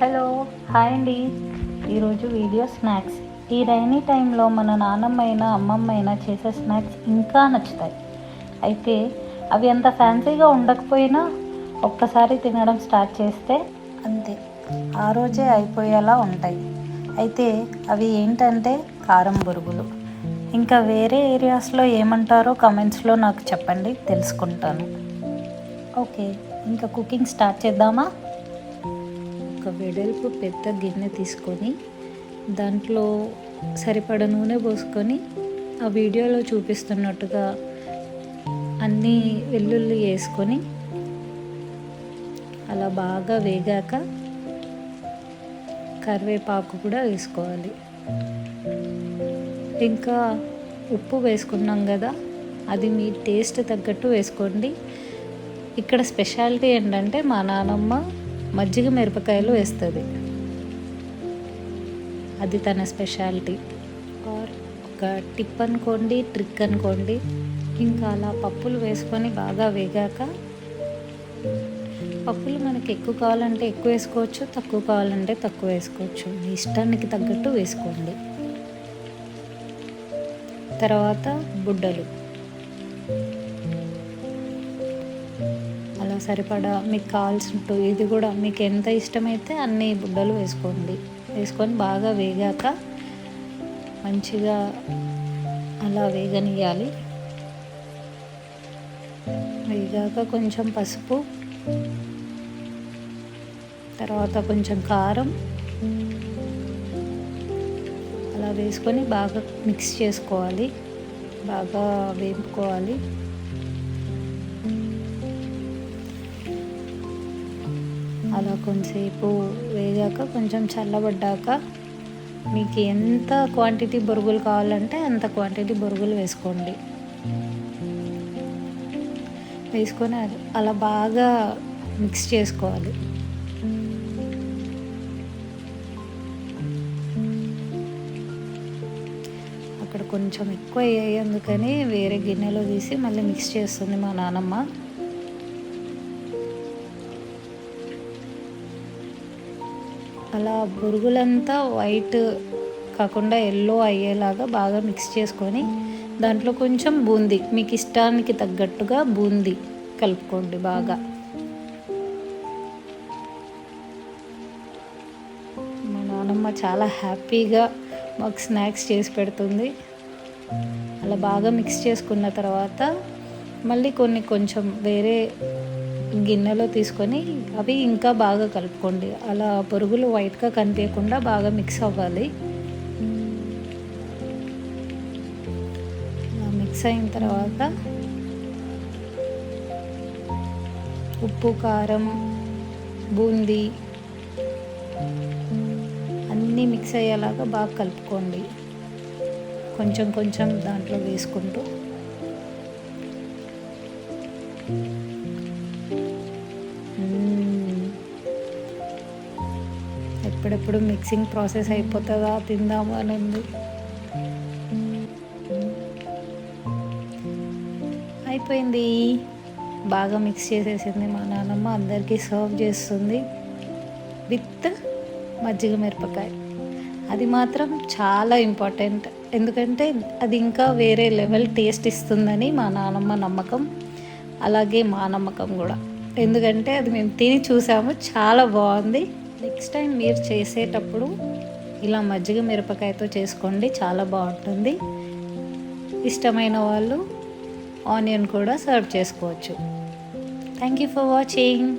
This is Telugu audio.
హలో, హాయ్ అండి. ఈరోజు వీడియో స్నాక్స్. ఈ రైనీ టైంలో మన నాన్నమ్మ అయినా అమ్మమ్మ అయినా చేసే స్నాక్స్ ఇంకా నచ్చుతాయి. అయితే అవి అంత ఫ్యాన్సీగా ఉండకపోయినా ఒక్కసారి తినడం స్టార్ట్ చేస్తే అంతే, ఆ రోజే అయిపోయేలా ఉంటాయి. అయితే అవి ఏంటంటే కారం బొరుగులు. ఇంకా వేరే ఏరియాస్లో ఏమంటారో కమెంట్స్లో నాకు చెప్పండి, తెలుసుకుంటాను. ఓకే, ఇంకా కుకింగ్ స్టార్ట్ చేద్దామా? ఒక వెడల్పు పెద్ద గిన్నె తీసుకొని దాంట్లో సరిపడ నూనె పోసుకొని ఆ వీడియోలో చూపిస్తున్నట్టుగా అన్నీ వెల్లుల్లి వేసుకొని అలా బాగా వేగాక కరివేపాకు కూడా వేసుకోవాలి. ఇంకా ఉప్పు వేసుకున్నాం కదా, అది మీ టేస్ట్ తగ్గట్టు వేసుకోండి. ఇక్కడ స్పెషాలిటీ ఏంటంటే మా నాన్నమ్మ మజ్జిగ మిరపకాయలు వేస్తుంది, అది తన స్పెషాలిటీ. ఆర్ ఒక టిప్ అనుకోండి, ట్రిక్ అనుకోండి. ఇంకా అలా పప్పులు వేసుకొని బాగా వేగాక, పప్పులు మనకి ఎక్కువ కావాలంటే ఎక్కువ వేసుకోవచ్చు, తక్కువ కావాలంటే తక్కువ వేసుకోవచ్చు, మీ ఇష్టానికి తగ్గట్టు వేసుకోండి. తర్వాత బుడ్డలు అలా సరిపడా మీకు కావాల్సినట్టు, ఇది కూడా మీకు ఎంత ఇష్టమైతే అన్ని బుడ్డలు వేసుకోండి. వేసుకొని బాగా వేగాక మంచిగా అలా వేగనియాలి. వేగాక కొంచెం పసుపు, తర్వాత కొంచెం కారం అలా వేసుకొని బాగా మిక్స్ చేసుకోవాలి, బాగా వేపుకోవాలి. అలా కొంచెంసేపు వేగాక కొంచెం చల్లబడ్డాక మీకు ఎంత క్వాంటిటీ బొరుగులు కావాలంటే అంత క్వాంటిటీ బొరుగులు వేసుకోండి. వేసుకొని అలా బాగా మిక్స్ చేసుకోవాలి. అక్కడ కొంచెం ఎక్కువ అయ్యేందుకని వేరే గిన్నెలో తీసి మళ్ళీ మిక్స్ చేస్తుంది మా నాన్నమ్మ. అలా బొరుగులంతా వైట్ కాకుండా ఎల్లో అయ్యేలాగా బాగా మిక్స్ చేసుకొని దాంట్లో కొంచెం బూందీ, మీకు ఇష్టానికి తగ్గట్టుగా బూందీ కలుపుకోండి బాగా. మా నాన్నమ్మ చాలా హ్యాపీగా మాకు స్నాక్స్ చేసి పెడుతుంది. అలా బాగా మిక్స్ చేసుకున్న తర్వాత మళ్ళీ కొంచెం వేరే గిన్నెలో తీసుకొని అవి ఇంకా బాగా కలుపుకోండి. అలా బొరుగులు వైట్గా కనిపించకుండా బాగా మిక్స్ అవ్వాలి. మిక్స్ అయిన తర్వాత ఉప్పు, కారం, బూందీ అన్నీ మిక్స్ అయ్యేలాగా బాగా కలుపుకోండి, కొంచెం దాంట్లో వేసుకుంటూ. ఎప్పుడెప్పుడు మిక్సింగ్ ప్రాసెస్ అయిపోతుందా తిందాము అని ఉంది. అయిపోయింది, బాగా మిక్స్ చేసేసింది మా నాన్నమ్మ. అందరికీ సర్వ్ చేస్తుంది విత్ మజ్జిగ మిరపకాయ. అది మాత్రం చాలా ఇంపార్టెంట్, ఎందుకంటే అది ఇంకా వేరే లెవెల్ టేస్ట్ ఇస్తుందని మా నాన్నమ్మ నమ్మకం, అలాగే మా నమ్మకం కూడా. ఎందుకంటే అది మేము తిని చూసాము, చాలా బాగుంది. నెక్స్ట్ టైం మీరు చేసేటప్పుడు ఇలా మజ్జిగ మిరపకాయతో చేసుకోండి, చాలా బాగుంటుంది. ఇష్టమైన వాళ్ళు ఆనియన్ కూడా సర్వ్ చేసుకోవచ్చు. Thank you for watching.